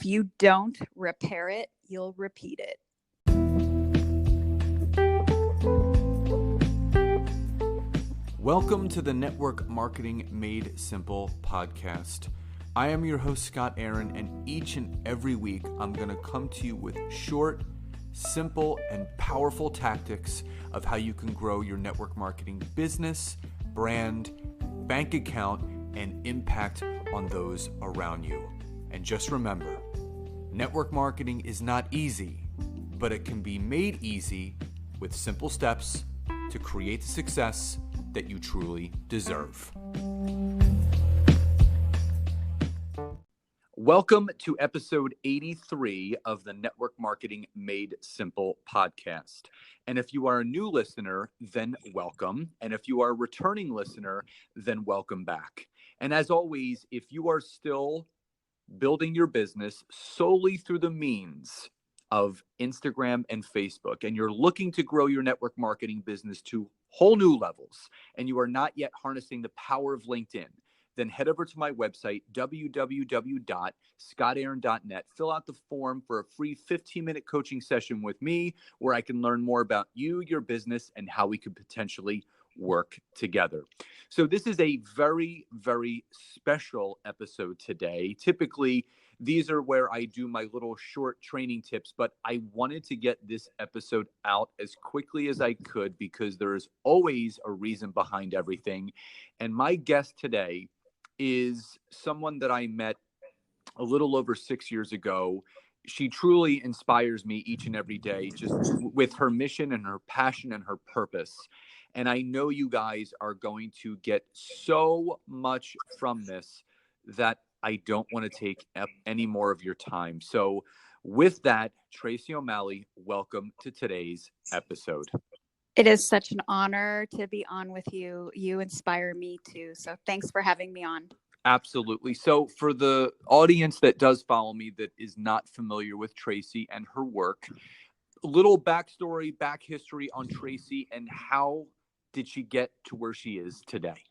you don't repair it, you'll repeat it. Welcome to the Network Marketing Made Simple podcast. I am your host, Scott Aaron, and each and every week I'm going to come to you with short, simple, and powerful tactics of how you can grow your network marketing business, brand, bank account, and impact on those around you. And just remember, network marketing is not easy, but it can be made easy with simple steps to create the success that you truly deserve. Welcome to episode 83 of the Network Marketing Made Simple podcast. And if you are a new listener, then welcome. And if you are a returning listener, then welcome back. And as always, if you are still building your business solely through the means of Instagram and Facebook, and you're looking to grow your network marketing business to whole new levels, and you are not yet harnessing the power of LinkedIn, then head over to my website, www.scottaaron.net. Fill out the form for a free 15-minute coaching session with me where I can learn more about you, your business, and how we could potentially work together. So this is a very, very special episode today. Typically, these are where I do my little short training tips, but I wanted to get this episode out as quickly as I could because there is always a reason behind everything. And my guest today is someone that I met a little over 6 years ago. She truly inspires me each and every day, just with her mission and her passion and her purpose. And I know you guys are going to get so much from this that I don't want to take up any more of your time. So with that, Tracy O'Malley, welcome to today's episode. It is such an honor to be on with you. You inspire me too. So thanks for having me on. Absolutely. So for the audience that does follow me that is not familiar with Tracy and her work, a little backstory, back history on Tracy, and how did she get to where she is today?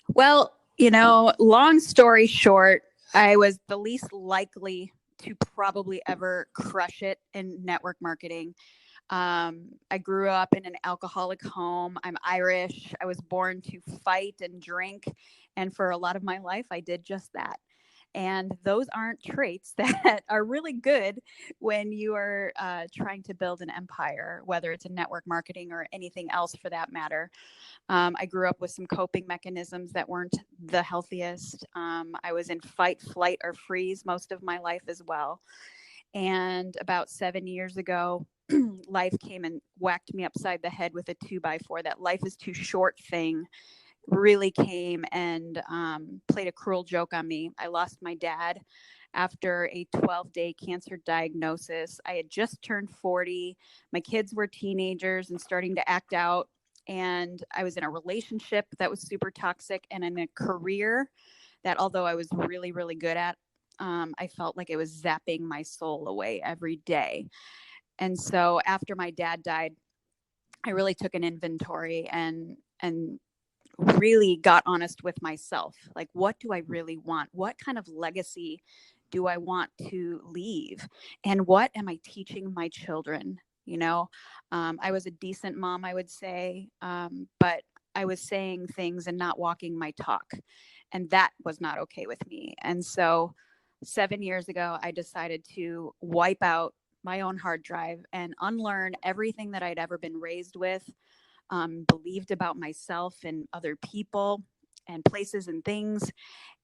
Well, long story short, I was the least likely to probably ever crush it in network marketing. I grew up in an alcoholic home. I'm Irish. I was born to fight and drink. And for a lot of my life, I did just that. And those aren't traits that are really good when you are trying to build an empire, whether it's in network marketing or anything else for that matter. I grew up with some coping mechanisms that weren't the healthiest. I was in fight, flight, or freeze most of my life as well. And about 7 years ago, life came and whacked me upside the head with a 2x4. That life is too short thing really came and played a cruel joke on me. I lost my dad after a 12-day cancer diagnosis. I had just turned 40. My kids were teenagers and starting to act out. And I was in a relationship that was super toxic and in a career that, although I was really, really good at, I felt like it was zapping my soul away every day. And so after my dad died, I really took an inventory and really got honest with myself. Like, what do I really want? What kind of legacy do I want to leave? And what am I teaching my children? I was a decent mom, I would say, but I was saying things and not walking my talk. And that was not okay with me. And so 7 years ago, I decided to wipe out my own hard drive and unlearn everything that I'd ever been raised with, believed about myself and other people and places and things,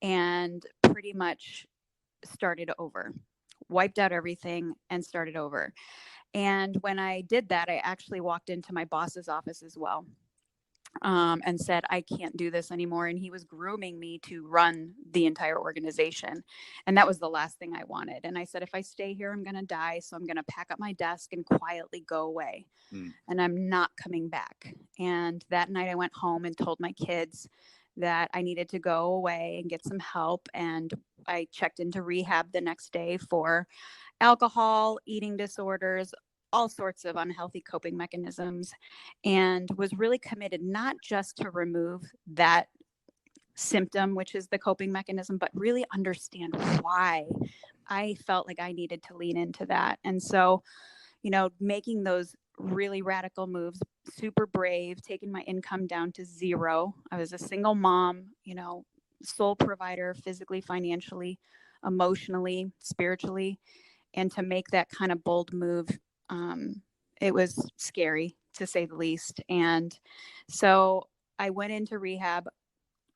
and pretty much started over, wiped out everything and started over. And when I did that, I actually walked into my boss's office as well, and said, I can't do this anymore. And he was grooming me to run the entire organization. And that was the last thing I wanted. And I said, if I stay here, I'm going to die. So I'm going to pack up my desk and quietly go away. And I'm not coming back. And that night I went home and told my kids that I needed to go away and get some help. And I checked into rehab the next day for alcohol, eating disorders, all sorts of unhealthy coping mechanisms, and was really committed not just to remove that symptom, which is the coping mechanism, but really understand why I felt like I needed to lean into that. And so, making those really radical moves, super brave, taking my income down to zero. I was a single mom, sole provider, physically, financially, emotionally, spiritually. And to make that kind of bold move, it was scary, to say the least. And so I went into rehab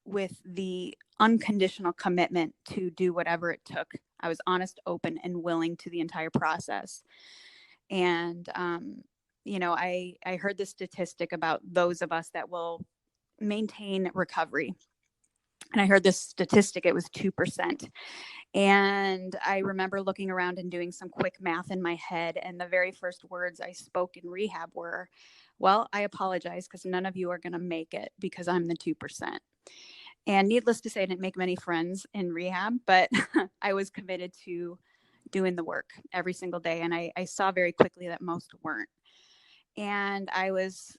with the unconditional commitment to do whatever it took. I was honest, open, and willing to the entire process. And, I heard the statistic about those of us that will maintain recovery. And I heard this statistic, it was 2%. And I remember looking around and doing some quick math in my head. And the very first words I spoke in rehab were, well, I apologize because none of you are going to make it because I'm the 2%. And needless to say, I didn't make many friends in rehab, but I was committed to doing the work every single day. And I saw very quickly that most weren't. And I was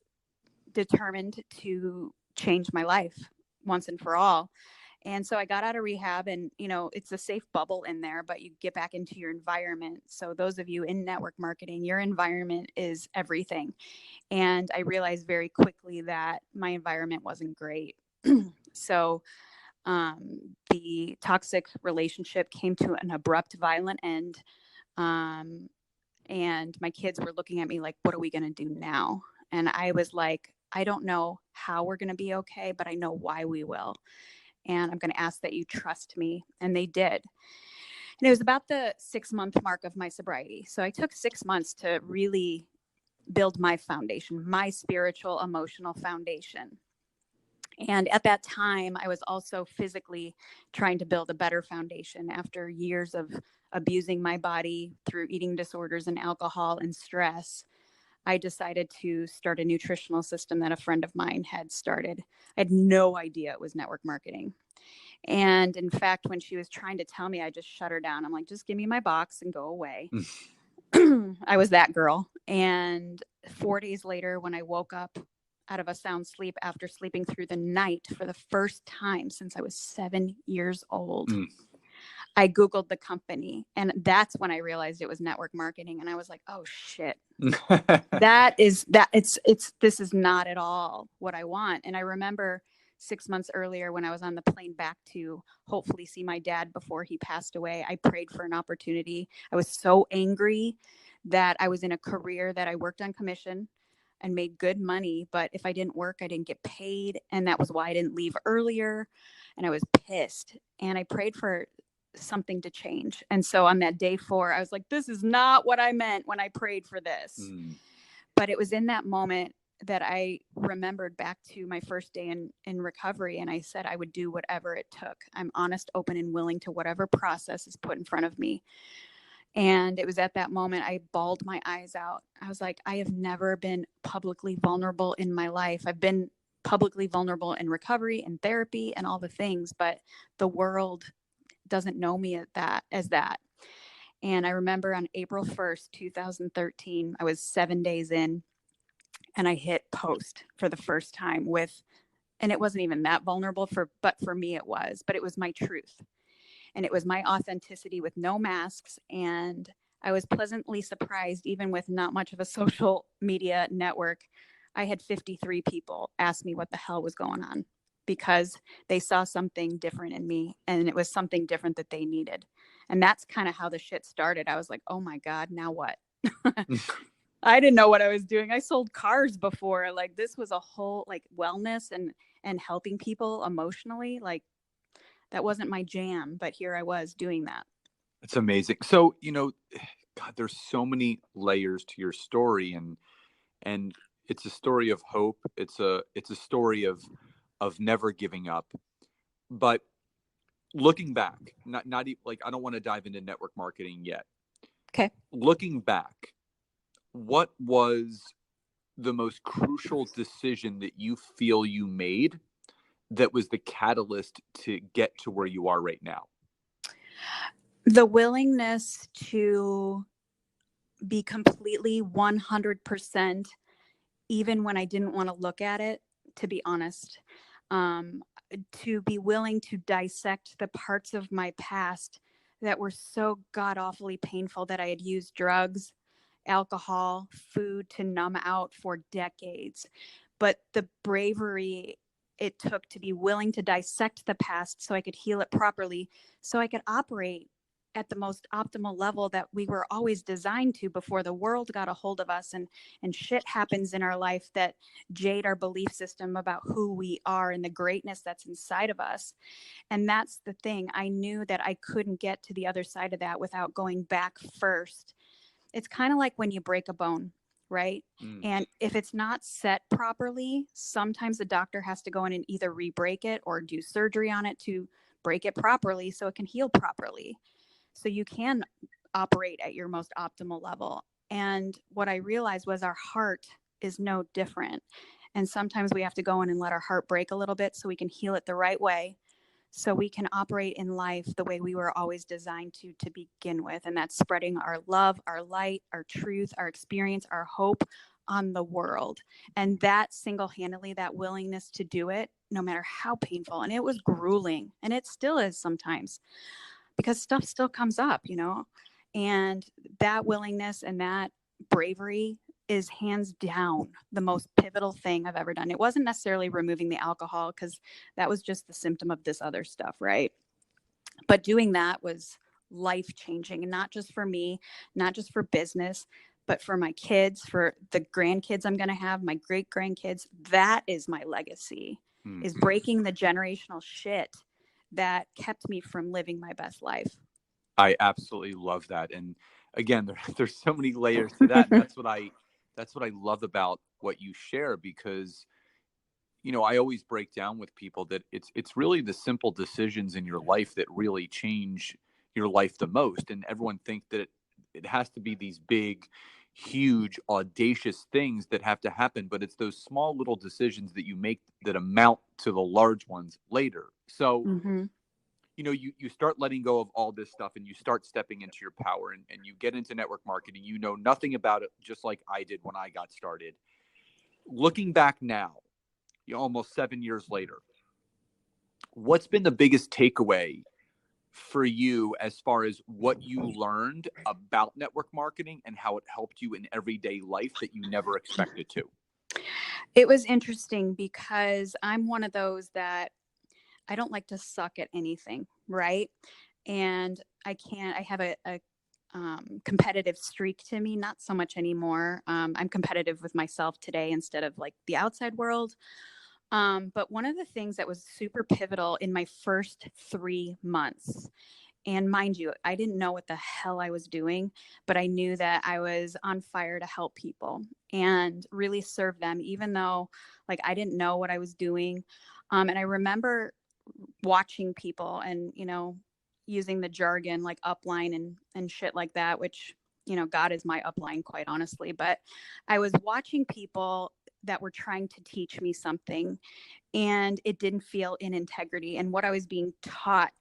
determined to change my life once and for all. And so I got out of rehab, and, it's a safe bubble in there, but you get back into your environment. So those of you in network marketing, your environment is everything. And I realized very quickly that my environment wasn't great. So the toxic relationship came to an abrupt, violent end. And my kids were looking at me like, what are we going to do now? And I was like, I don't know how we're going to be okay, but I know why we will. And I'm going to ask that you trust me. And they did. And it was about the 6-month mark of my sobriety. So I took 6 months to really build my foundation, my spiritual, emotional foundation. And at that time, I was also physically trying to build a better foundation after years of abusing my body through eating disorders and alcohol and stress. I decided to start a nutritional system that a friend of mine had started. I had no idea it was network marketing. And in fact, when she was trying to tell me, I just shut her down. I'm like, just give me my box and go away. I was that girl. And 4 days later, when I woke up out of a sound sleep after sleeping through the night for the first time since I was 7 years old, I Googled the company, and that's when I realized it was network marketing. And I was like, oh shit, this is not at all what I want. And I remember 6 months earlier when I was on the plane back to hopefully see my dad before he passed away, I prayed for an opportunity. I was so angry that I was in a career that I worked on commission and made good money, but if I didn't work, I didn't get paid. And that was why I didn't leave earlier. And I was pissed. And I prayed for something to change. And so on that day 4, I was like, this is not what I meant when I prayed for this. But it was in that moment that I remembered back to my first day in recovery. And I said I would do whatever it took. I'm honest, open, and willing to whatever process is put in front of me. And it was at that moment I bawled my eyes out. I was like, I have never been publicly vulnerable in my life. I've been publicly vulnerable in recovery and therapy and all the things, but the world doesn't know me as that. And I remember on April 1st, 2013, I was 7 days in, and I hit post for the first time and it wasn't even that vulnerable but for me it was, but it was my truth. And it was my authenticity with no masks. And I was pleasantly surprised, even with not much of a social media network. I had 53 people ask me what the hell was going on because they saw something different in me, and it was something different that they needed. And that's kind of how the shit started. I was like, oh my God, now what? I didn't know what I was doing. I sold cars before. Like, this was a whole like wellness and helping people emotionally. Like, that wasn't my jam, but here I was doing that. It's amazing. So, God, there's so many layers to your story, and it's a story of hope. It's a story of never giving up. But looking back, not like, I don't want to dive into network marketing yet. Okay. Looking back, what was the most crucial decision that you feel you made that was the catalyst to get to where you are right now? The willingness to be completely 100%, even when I didn't want to look at it, to be honest. to be willing to dissect the parts of my past that were so god awfully painful, that I had used drugs, alcohol, food to numb out for decades. But the bravery it took to be willing to dissect the past so I could heal it properly, so I could operate at the most optimal level that we were always designed to before the world got a hold of us, and shit happens in our life that jade our belief system about who we are and the greatness that's inside of us. And that's the thing. I knew that I couldn't get to the other side of that without going back first. It's kind of like when you break a bone, right? And if it's not set properly, sometimes the doctor has to go in and either re-break it or do surgery on it to break it properly so it can heal properly, so you can operate at your most optimal level. And what I realized was our heart is no different. And sometimes we have to go in and let our heart break a little bit so we can heal it the right way, so we can operate in life the way we were always designed to begin with. And that's spreading our love, our light, our truth, our experience, our hope on the world. And that single-handedly, that willingness to do it, no matter how painful, and it was grueling, and it still is sometimes, because stuff still comes up, and that willingness and that bravery is hands down the most pivotal thing I've ever done. It wasn't necessarily removing the alcohol, because that was just the symptom of this other stuff, right? But doing that was life changing, and not just for me, not just for business, but for my kids, for the grandkids I'm going to have, my great grandkids. That is my legacy, is breaking the generational shit that kept me from living my best life. I absolutely love that. And again, there's so many layers to that. And that's what I love about what you share, because, I always break down with people that it's really the simple decisions in your life that really change your life the most. And everyone thinks that it has to be these big, huge, audacious things that have to happen, but it's those small little decisions that you make that amount to the large ones later. So, you start letting go of all this stuff, and you start stepping into your power, and you get into network marketing. You know nothing about it, just like I did when I got started. Looking back now, almost 7 years later, what's been the biggest takeaway for you as far as what you learned about network marketing and how it helped you in everyday life that you never expected to? It was interesting, because I'm one of those that I don't like to suck at anything, right? And I have a competitive streak to me, not so much anymore. I'm competitive with myself today instead of like the outside world. But one of the things that was super pivotal in my first 3 months, and mind you, I didn't know what the hell I was doing, but I knew that I was on fire to help people and really serve them, even though like I didn't know what I was doing. And I remember watching people and, using the jargon like upline and shit like that, which, God is my upline, quite honestly. But I was watching people that were trying to teach me something, and it didn't feel in integrity. And what I was being taught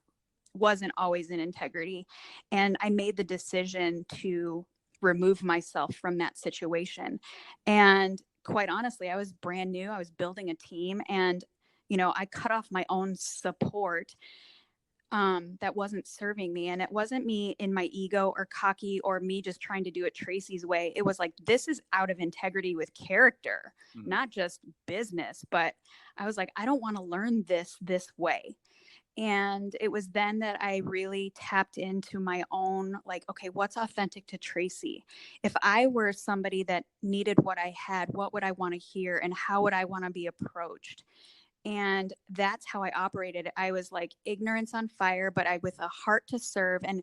wasn't always in integrity. And I made the decision to remove myself from that situation. And quite honestly, I was brand new. I was building a team, and I cut off my own support that wasn't serving me. And it wasn't me in my ego or cocky or me just trying to do it Tracy's way. It was like, this is out of integrity with character, not just business. But I was like, I don't want to learn this way. And it was then that I really tapped into my own, like, okay, what's authentic to Tracy? If I were somebody that needed what I had, what would I want to hear, and how would I want to be approached? And that's how I operated. I was like ignorance on fire, but I with a heart to serve, and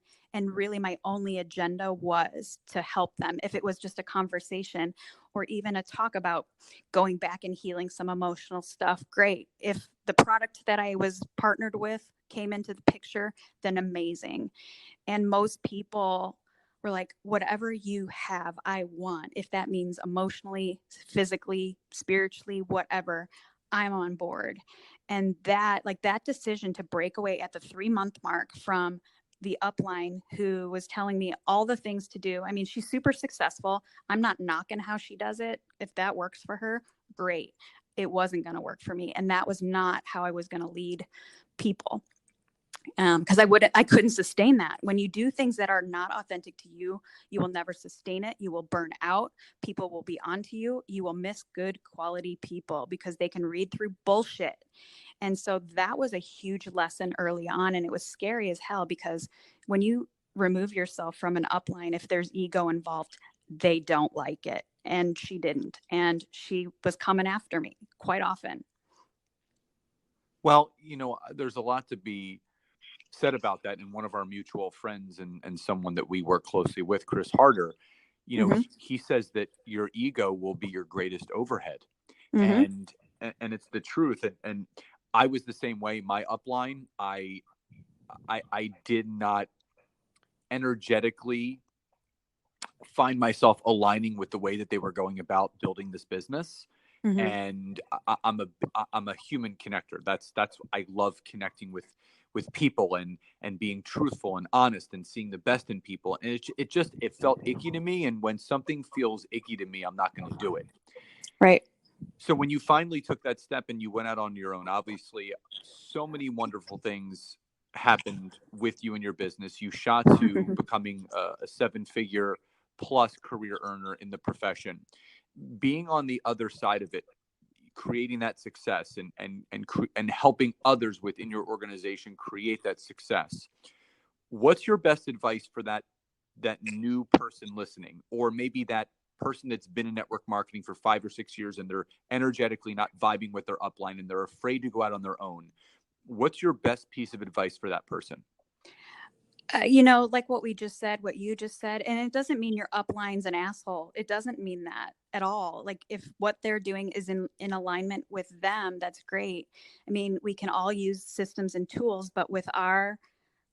really my only agenda was to help them. If it was just a conversation or even a talk about going back and healing some emotional stuff, great. If the product that I was partnered with came into the picture, then amazing. And most people were like, whatever you have, I want. If that means emotionally, physically, spiritually, whatever, I'm on board. And that decision to break away at the 3-month mark from the upline who was telling me all the things to do. I mean, she's super successful. I'm not knocking how she does it. If that works for her, great. it wasn't going to work for me. And that was not how I was going to lead people. Because I couldn't sustain that. When you do things that are not authentic to you, you will never sustain it. You will burn out. People will be onto you. You will miss good quality people because they can read through bullshit. And so that was a huge lesson early on. And it was scary as hell, because when you remove yourself from an upline, if there's ego involved, they don't like it. And she didn't. And she was coming after me quite often. Well, there's a lot to be said about that. And one of our mutual friends and someone that we work closely with, Chris Harder, he says that your ego will be your greatest overhead. And it's the truth. And I was the same way. My upline, I did not energetically find myself aligning with the way that they were going about building this business. And I'm a human connector. That's I love connecting with people and being truthful and honest and seeing the best in people. And it felt icky to me. And when something feels icky to me, I'm not going to do it. Right. So when you finally took that step and you went out on your own, obviously so many wonderful things happened with you and your business. You shot to becoming a 7-figure plus career earner in the profession. Being on the other side of it, creating that success and helping others within your organization create that success. What's your best advice for that new person listening, or maybe that person that's been in network marketing for 5 or 6 years and they're energetically not vibing with their upline and they're afraid to go out on their own? What's your best piece of advice for that person? Like what you just said, and it doesn't mean your upline's an asshole. It doesn't mean that at all. Like, if what they're doing is in alignment with them, that's great. I mean, we can all use systems and tools, but with our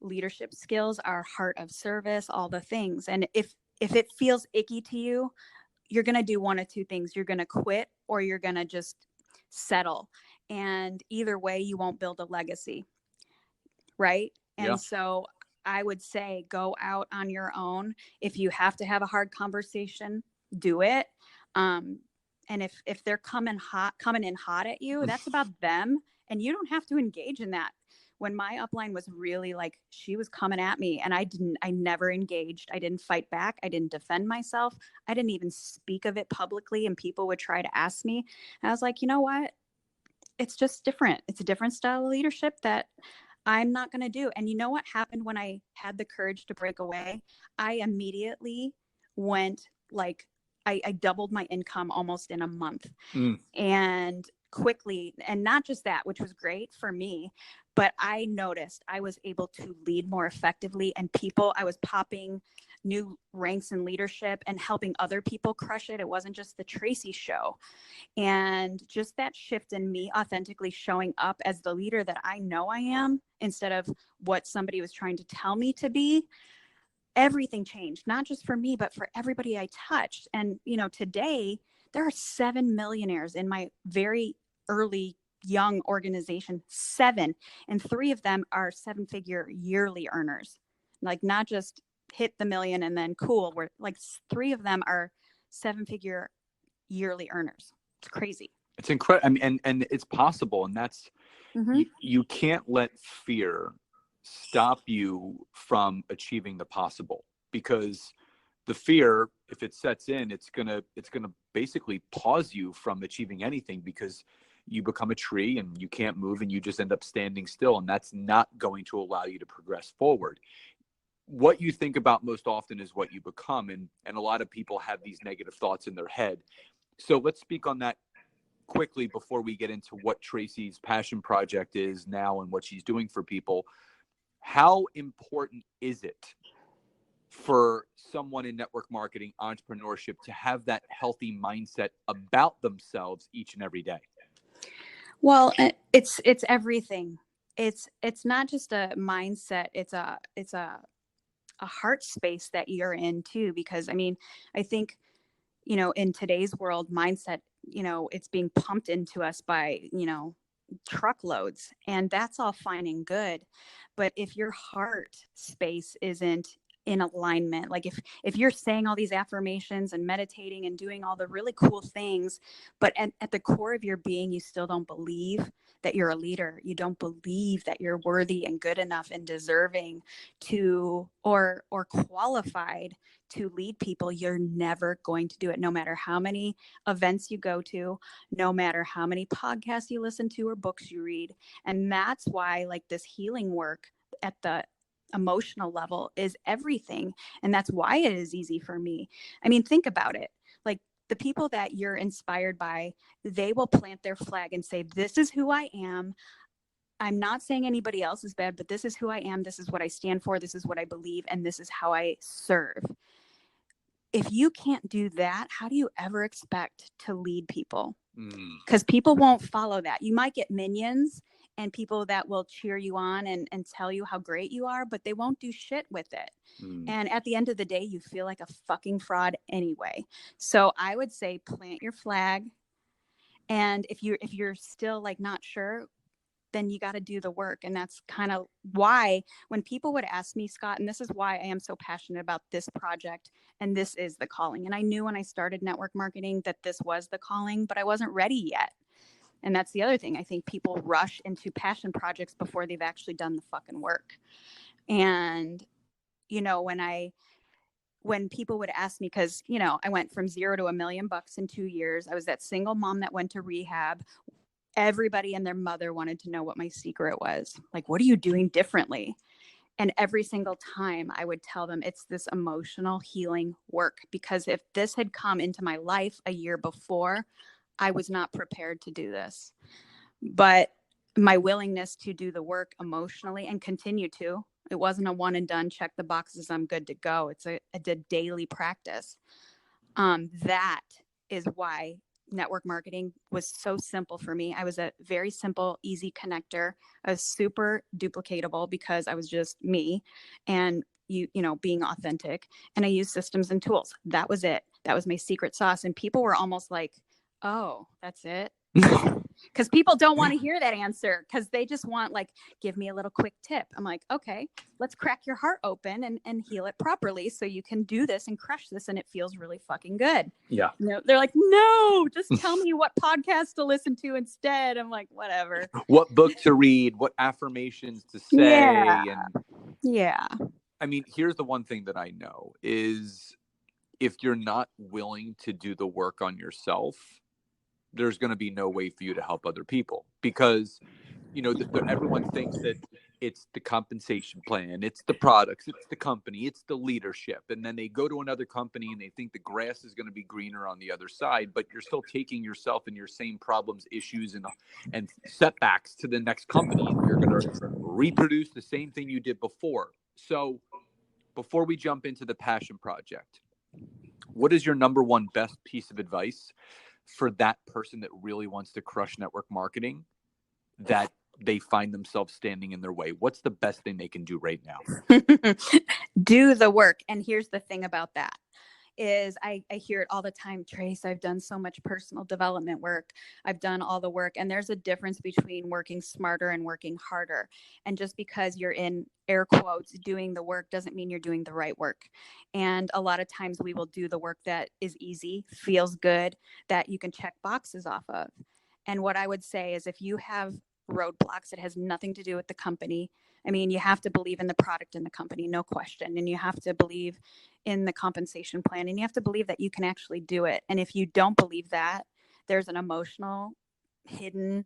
leadership skills, our heart of service, all the things. And if it feels icky to you, you're going to do one of two things. You're going to quit, or you're going to just settle. And either way, you won't build a legacy. Right. Yeah. And so I would say go out on your own. If you have to have a hard conversation, do it. And if they're coming in hot at you, that's about them. And you don't have to engage in that. When my upline was really like, she was coming at me and I never engaged. I didn't fight back. I didn't defend myself. I didn't even speak of it publicly. And people would try to ask me. And I was like, you know what? It's just different. It's a different style of leadership that I'm not going to do. And you know what happened when I had the courage to break away? I immediately went I doubled my income almost in a month. And quickly, and not just that, which was great for me, but I noticed I was able to lead more effectively, and I was popping new ranks in leadership and helping other people crush it. It wasn't just the Tracy show. And just that shift in me authentically showing up as the leader that I know I am, instead of what somebody was trying to tell me to be, everything changed, not just for me, but for everybody I touched. And, today there are 7 millionaires in my very early young organization, 7, and 3 of them are 7-figure yearly earners. Like, not just hit the million and then cool. We're like, 3 of them are 7-figure yearly earners. It's crazy. It's incredible. I mean, and it's possible. And that's, you can't let fear stop you from achieving the possible, because the fear, if it sets in, it's gonna basically pause you from achieving anything, because you become a tree and you can't move and you just end up standing still. And that's not going to allow you to progress forward. What you think about most often is what you become. And a lot of people have these negative thoughts in their head. So let's speak on that quickly before we get into what Tracy's passion project is now and what she's doing for people. How important is it for someone in network marketing, entrepreneurship, to have that healthy mindset about themselves each and every day? Well, it's everything. It's not just a mindset. It's a heart space that you're in too, because I think, in today's world, mindset, it's being pumped into us by, truckloads, and that's all fine and good. But if your heart space isn't in alignment. Like if you're saying all these affirmations and meditating and doing all the really cool things, but at the core of your being, you still don't believe that you're a leader. You don't believe that you're worthy and good enough and deserving to, or qualified to lead people, you're never going to do it. No matter how many events you go to, no matter how many podcasts you listen to or books you read. And that's why like this healing work at the emotional level is everything. And that's why it is easy for me. I mean, think about it. Like the people that you're inspired by, they will plant their flag and say, this is who I am. I'm not saying anybody else is bad, but this is who I am. This is what I stand for. This is what I believe. And this is how I serve. If you can't do that, how do you ever expect to lead people? Because people won't follow that. You might get minions and people that will cheer you on and tell you how great you are, but they won't do shit with it. And at the end of the day, you feel like a fucking fraud anyway. So I would say plant your flag. And if you're still like not sure, then you got to do the work. And that's kind of why when people would ask me, Scott, and this is why I am so passionate about this project, and this is the calling. And I knew when I started network marketing that this was the calling, but I wasn't ready yet. And that's the other thing. I think people rush into passion projects before they've actually done the fucking work. And, you know, when people would ask me, because, you know, I went from $0 to $1 million in 2 years. I was that single mom that went to rehab. Everybody and their mother wanted to know what my secret was. Like, what are you doing differently? And every single time I would tell them it's this emotional healing work, because if this had come into my life a year before, I was not prepared to do this. But my willingness to do the work emotionally and continue to, it wasn't a one and done, check the boxes, I'm good to go. It's a daily practice. That is why network marketing was so simple for me. I was a very simple, easy connector. I was super duplicatable because I was just me and you know, being authentic. And I used systems and tools. That was it. That was my secret sauce. And people were almost like, oh, that's it. Because people don't want to hear that answer, because they just want like, give me a little quick tip. I'm like, okay, let's crack your heart open and heal it properly so you can do this and crush this and it feels really fucking good. Yeah. You know, they're like, no, just tell me what podcast to listen to instead. I'm like, whatever. What book to read, what affirmations to say. Yeah. I mean, here's the one thing that I know is if you're not willing to do the work on yourself, there's going to be no way for you to help other people, because, you know, everyone thinks that it's the compensation plan, it's the products, it's the company, it's the leadership. And then they go to another company and they think the grass is going to be greener on the other side, but you're still taking yourself and your same problems, issues, and setbacks to the next company. And you're going to reproduce the same thing you did before. So before we jump into the passion project, what is your number one best piece of advice for that person that really wants to crush network marketing, that they find themselves standing in their way? What's the best thing they can do right now? Do the work. And here's the thing about that is I hear it all the time. Trace, I've done so much personal development work. I've done all the work. And there's a difference between working smarter and working harder. And just because you're in air quotes doing the work doesn't mean you're doing the right work. And a lot of times we will do the work that is easy, feels good, that you can check boxes off of. And what I would say is if you have roadblocks, it has nothing to do with the company. I mean, you have to believe in the product and the company, no question. And you have to believe in the compensation plan, and you have to believe that you can actually do it. And if you don't believe that, there's an emotional hidden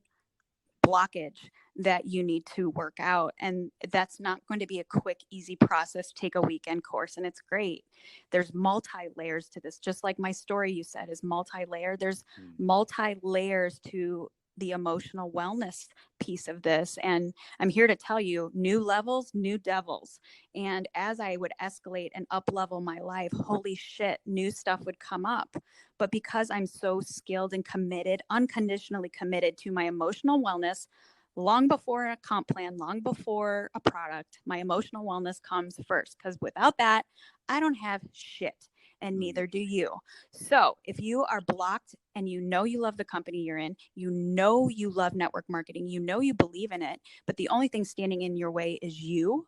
blockage that you need to work out. And that's not going to be a quick, easy process. Take a weekend course and it's great. There's multi-layers to this. Just like my story you said is multi-layered. There's multi-layers to the emotional wellness piece of this. And I'm here to tell you, new levels, new devils. And as I would escalate and up level my life, holy shit, new stuff would come up. But because I'm so skilled and committed, unconditionally committed to my emotional wellness, long before a comp plan, long before a product, my emotional wellness comes first. Because without that, I don't have shit. And neither do you. So if you are blocked and you know you love the company you're in, you know you love network marketing, you know you believe in it, but the only thing standing in your way is you,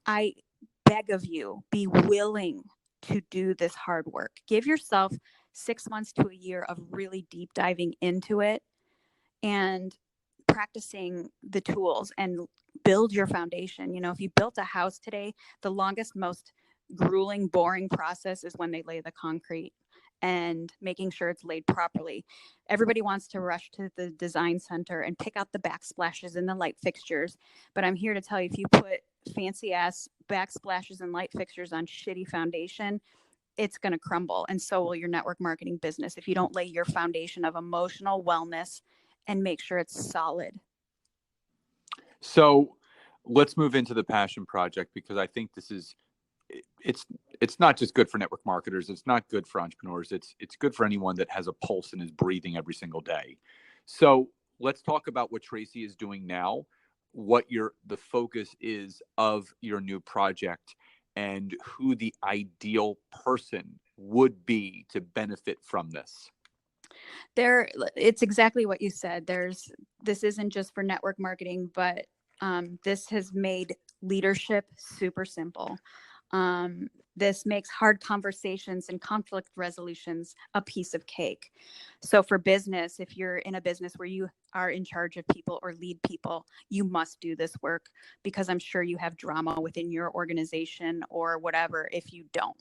I beg of you, be willing to do this hard work. Give yourself 6 months to a year of really deep diving into it and practicing the tools and build your foundation. You know, if you built a house today, the longest, most grueling, boring process is when they lay the concrete and making sure it's laid properly. Everybody wants to rush to the design center and pick out the backsplashes and the light fixtures. But I'm here to tell you, if you put fancy ass backsplashes and light fixtures on shitty foundation, it's going to crumble. And so will your network marketing business if you don't lay your foundation of emotional wellness and make sure it's solid. So let's move into the passion project, because I think this is, it's not just good for network marketers. It's not good for entrepreneurs. It's good for anyone that has a pulse and is breathing every single day. So let's talk about what Tracy is doing now, what the focus is of your new project, and who the ideal person would be to benefit from this. It's exactly what you said. This isn't just for network marketing, but this has made leadership super simple. This makes hard conversations and conflict resolutions a piece of cake. So for business, if you're in a business where you are in charge of people or lead people, you must do this work, because I'm sure you have drama within your organization or whatever if you don't.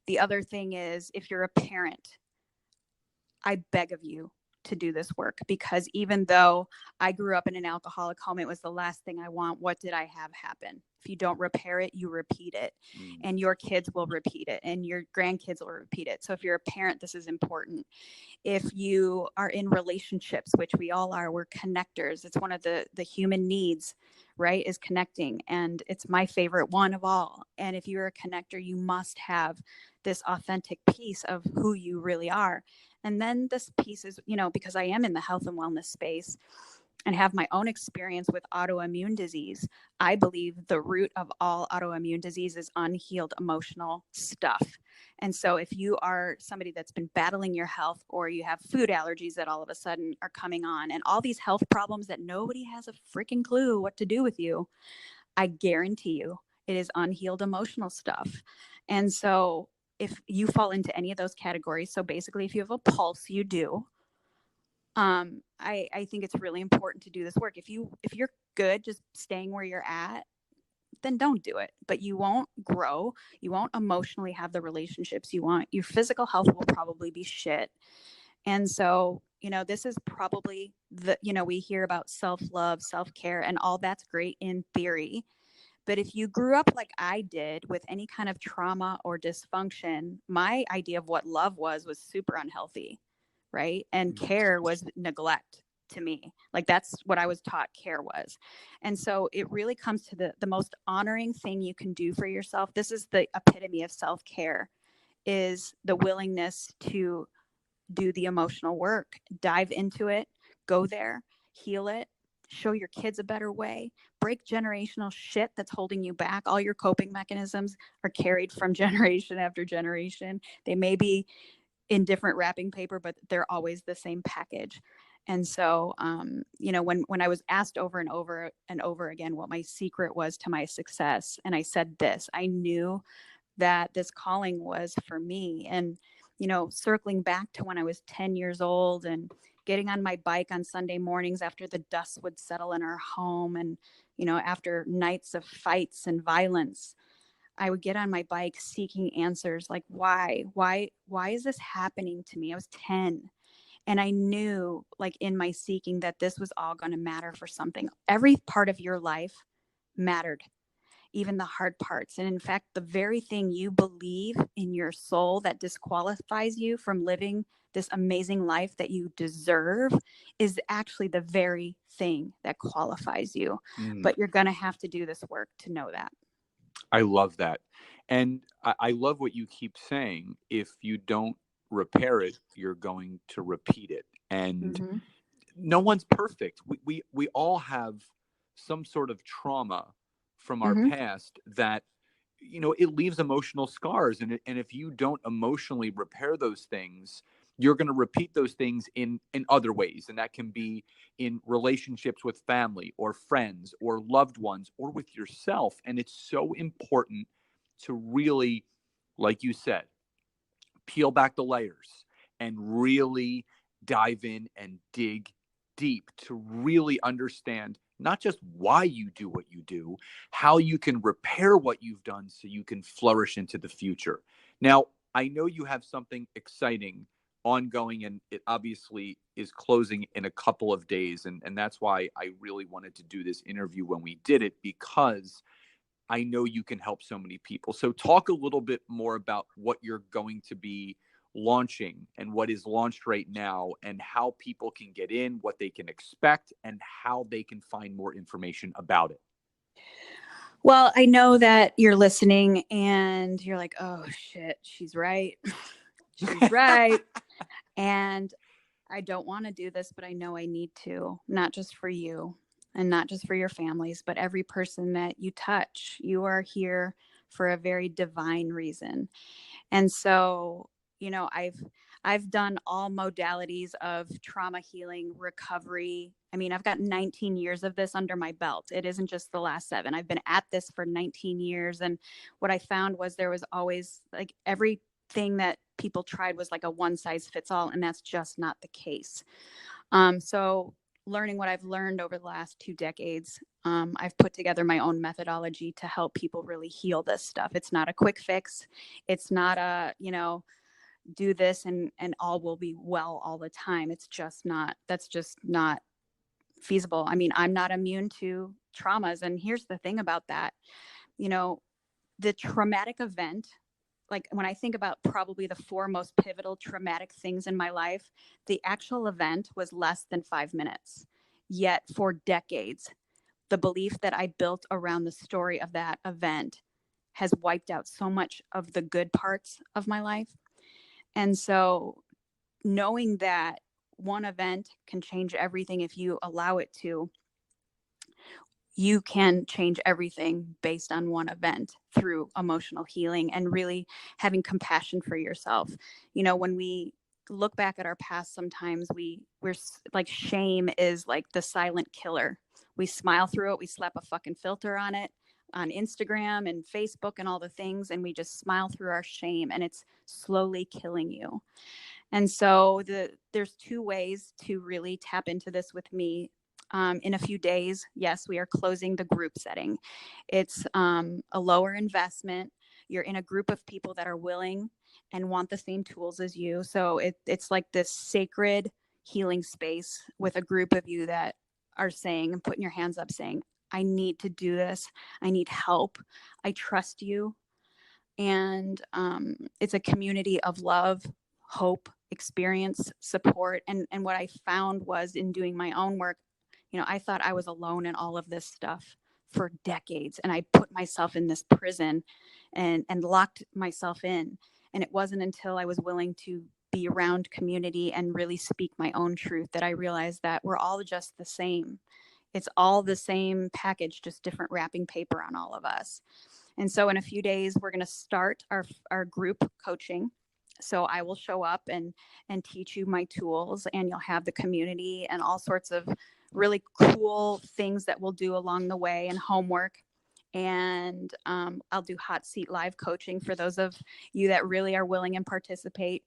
The other thing is, if you're a parent, I beg of you to do this work, because even though I grew up in an alcoholic home, it was the last thing I want. What did I have happen? If you don't repair it, you repeat it, and your kids will repeat it, and your grandkids will repeat it. So if you're a parent, this is important. If you are in relationships, which we all are, we're connectors. It's one of the human needs, right? Is connecting. And it's my favorite one of all. And if you're a connector, you must have this authentic piece of who you really are. And then this piece is, because I am in the health and wellness space and have my own experience with autoimmune disease, I believe the root of all autoimmune disease is unhealed emotional stuff. And so if you are somebody that's been battling your health, or you have food allergies that all of a sudden are coming on, and all these health problems that nobody has a freaking clue what to do with you, I guarantee you it is unhealed emotional stuff. And so if you fall into any of those categories, so basically if you have a pulse, you do, I think it's really important to do this work. If you're good just staying where you're at, then don't do it. But you won't grow. You won't emotionally have the relationships you want. Your physical health will probably be shit. And so, this is probably we hear about self-love, self-care, and all that's great in theory. But if you grew up like I did with any kind of trauma or dysfunction, my idea of what love was super unhealthy, right? And care was neglect to me. Like, that's what I was taught care was. And so it really comes to the most honoring thing you can do for yourself. This is the epitome of self-care, is the willingness to do the emotional work, dive into it, go there, heal it, show your kids a better way, break generational shit that's holding you back. All your coping mechanisms are carried from generation after generation. They may be in different wrapping paper, but they're always the same package. And so, when I was asked over and over and over again what my secret was to my success, and I said this, I knew that this calling was for me. And, circling back to when I was 10 years old and getting on my bike on Sunday mornings after the dust would settle in our home, and, after nights of fights and violence, I would get on my bike seeking answers, like, why is this happening to me? I was 10. And I knew, like, in my seeking, that this was all going to matter for something. Every part of your life mattered, even the hard parts. And in fact, the very thing you believe in your soul that disqualifies you from living this amazing life that you deserve is actually the very thing that qualifies you. But you're going to have to do this work to know that. I love that. And I love what you keep saying. If you don't repair it, you're going to repeat it. And no one's perfect. We all have some sort of trauma from our past that, it leaves emotional scars. And if you don't emotionally repair those things, you're going to repeat those things in other ways. And that can be in relationships with family or friends or loved ones or with yourself. And it's so important to really, like you said, peel back the layers and really dive in and dig deep to really understand not just why you do what you do, how you can repair what you've done so you can flourish into the future. Now, I know you have something exciting ongoing, and it obviously is closing in a couple of days. And that's why I really wanted to do this interview when we did it, because I know you can help so many people. So talk a little bit more about what you're going to be launching and what is launched right now, and how people can get in, what they can expect, and how they can find more information about it. Well, I know that you're listening and you're like, oh shit, she's right. She's right. And I don't want to do this, but I know I need to, not just for you and not just for your families, but every person that you touch. You are here for a very divine reason. And so, I've done all modalities of trauma healing, recovery. I mean, I've got 19 years of this under my belt. It isn't just the last 7. I've been at this for 19 years. And what I found was there was always like everything that people tried was like a one size fits all. And that's just not the case. So learning what I've learned over the last 2 decades, I've put together my own methodology to help people really heal this stuff. It's not a quick fix. It's not a, do this and all will be well all the time. That's just not feasible. I mean, I'm not immune to traumas. And here's the thing about that, the traumatic event, like when I think about probably the 4 most pivotal traumatic things in my life, the actual event was less than 5 minutes. Yet for decades, the belief that I built around the story of that event has wiped out so much of the good parts of my life. And so knowing that one event can change everything if you allow it to, you can change everything based on one event through emotional healing and really having compassion for yourself. When we look back at our past, sometimes we're like, shame is like the silent killer. We smile through it. We slap a fucking filter on it on Instagram and Facebook and all the things. And we just smile through our shame, and it's slowly killing you. And so there's 2 ways to really tap into this with me. In a few days, yes, we are closing the group setting. It's a lower investment. You're in a group of people that are willing and want the same tools as you. So it's like this sacred healing space with a group of you that are saying and putting your hands up saying, I need to do this. I need help. I trust you. And it's a community of love, hope, experience, support. And what I found was, in doing my own work, I thought I was alone in all of this stuff for decades. And I put myself in this prison and locked myself in. And it wasn't until I was willing to be around community and really speak my own truth that I realized that we're all just the same. It's all the same package, just different wrapping paper on all of us. And so in a few days, we're going to start our group coaching. So I will show up and teach you my tools, and you'll have the community and all sorts of really cool things that we'll do along the way, and homework. And I'll do hot seat live coaching for those of you that really are willing and participate.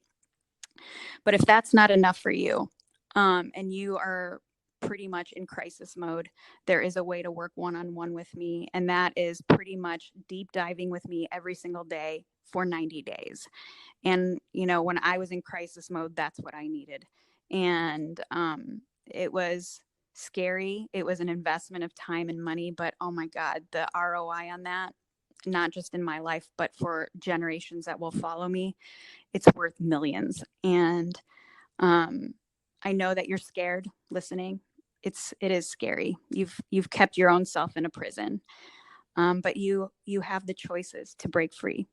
But if that's not enough for you, and you are pretty much in crisis mode, there is a way to work one-on-one with me. And that is pretty much deep diving with me every single day for 90 days. And, when I was in crisis mode, that's what I needed. And it was scary. It was an investment of time and money, but oh my God, the ROI on that, not just in my life, but for generations that will follow me, it's worth millions. And I know that you're scared listening. It is scary. You've kept your own self in a prison, but you have the choices to break free.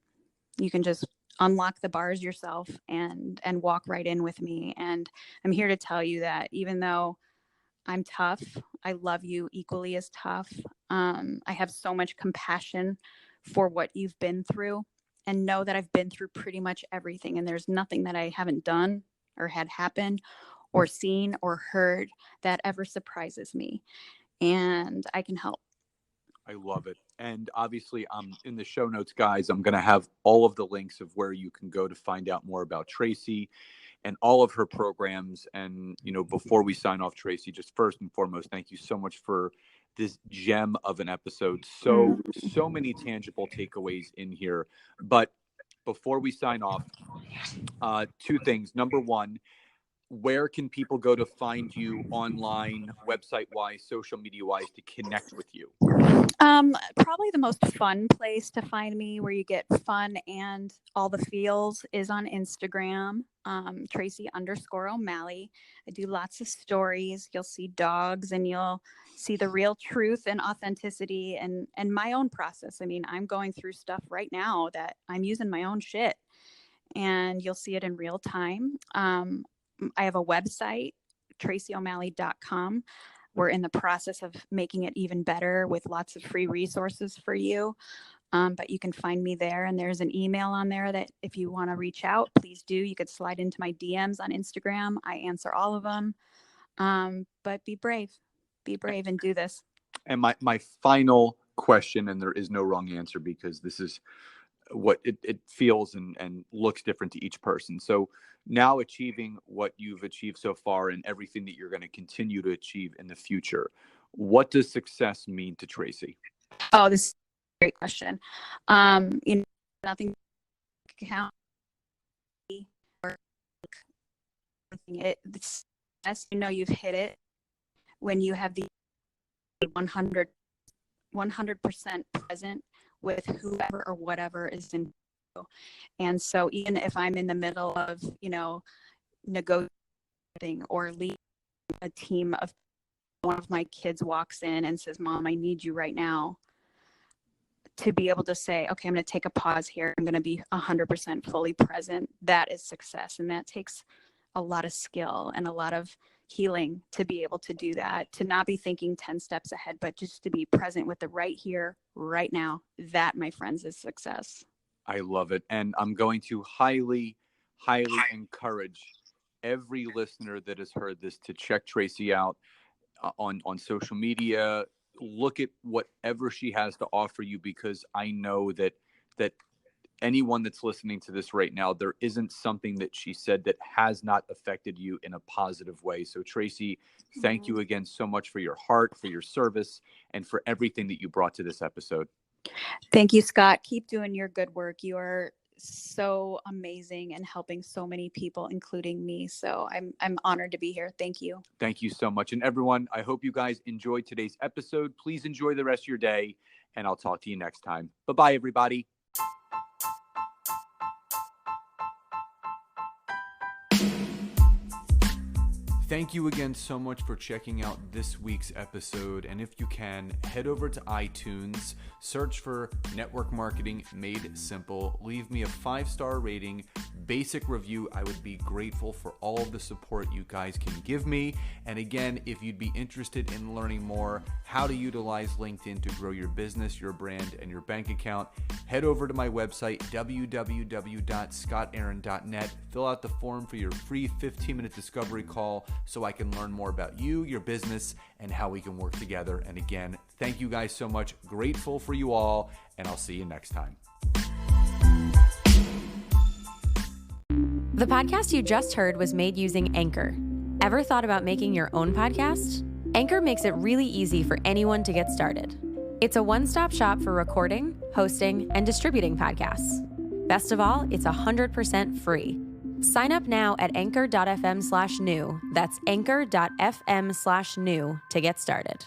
You can just unlock the bars yourself and walk right in with me. And I'm here to tell you that even though I'm tough, I love you equally as tough. I have so much compassion for what you've been through, and know that I've been through pretty much everything. And there's nothing that I haven't done or had happen or seen or heard that ever surprises me. And I can help. I love it. And obviously, in the show notes, guys, I'm going to have all of the links of where you can go to find out more about Tracy and all of her programs. And, before we sign off, Tracy, just first and foremost, thank you so much for this gem of an episode. So many tangible takeaways in here. But before we sign off, two things. Number one, where can people go to find you online, website wise, social media wise, to connect with you? Probably the most fun place to find me, where you get fun and all the feels, is on Instagram, Tracy_O'Malley. I do lots of stories. You'll see dogs, and you'll see the real truth and authenticity and my own process. I mean, I'm going through stuff right now that I'm using my own shit, and you'll see it in real time. I have a website, TracyO'Malley.com. We're in the process of making it even better with lots of free resources for you. But you can find me there, and there's an email on there that if you want to reach out, please do. You could slide into my DMs on Instagram. I answer all of them. But be brave and do this. And my final question, and there is no wrong answer because this is what it feels and looks different to each person. So now, achieving what you've achieved so far and everything that you're going to continue to achieve in the future, what does success mean to Tracy? Oh, this is a great question. Nothing count or it's as you've hit it when you have the 100% present with whoever or whatever is in you. And so even if I'm in the middle of, negotiating or leading a team of, one of my kids walks in and says, "Mom, I need you right now," to be able to say, okay, I'm going to take a pause here. I'm going to be 100% fully present. That is success. And that takes a lot of skill and a lot of healing to be able to do that, to not be thinking 10 steps ahead, but just to be present with the right here, right now. That, my friends, is success. I love it. And I'm going to highly encourage every listener that has heard this to check Tracy out on social media. Look at whatever she has to offer you, because I know that anyone that's listening to this right now, there isn't something that she said that has not affected you in a positive way. So Tracy, thank you again so much for your heart, for your service, and for everything that you brought to this episode. Thank you, Scott. Keep doing your good work. You are so amazing and helping so many people, including me. So I'm honored to be here. Thank you. Thank you so much. And everyone, I hope you guys enjoyed today's episode. Please enjoy the rest of your day, and I'll talk to you next time. Bye-bye, everybody. Thank you again so much for checking out this week's episode. And if you can, head over to iTunes, search for Network Marketing Made Simple, leave me a 5-star rating, basic review. I would be grateful for all of the support you guys can give me. And again, if you'd be interested in learning more how to utilize LinkedIn to grow your business, your brand, and your bank account, head over to my website, www.scottaaron.net. Fill out the form for your free 15-minute discovery call so I can learn more about you, your business, and how we can work together. And again, thank you guys so much. Grateful for you all, and I'll see you next time. The podcast you just heard was made using Anchor. Ever thought about making your own podcast? Anchor makes it really easy for anyone to get started. It's a one-stop shop for recording, hosting, and distributing podcasts. Best of all, it's 100% free. Sign up now at anchor.fm/new. That's anchor.fm/new to get started.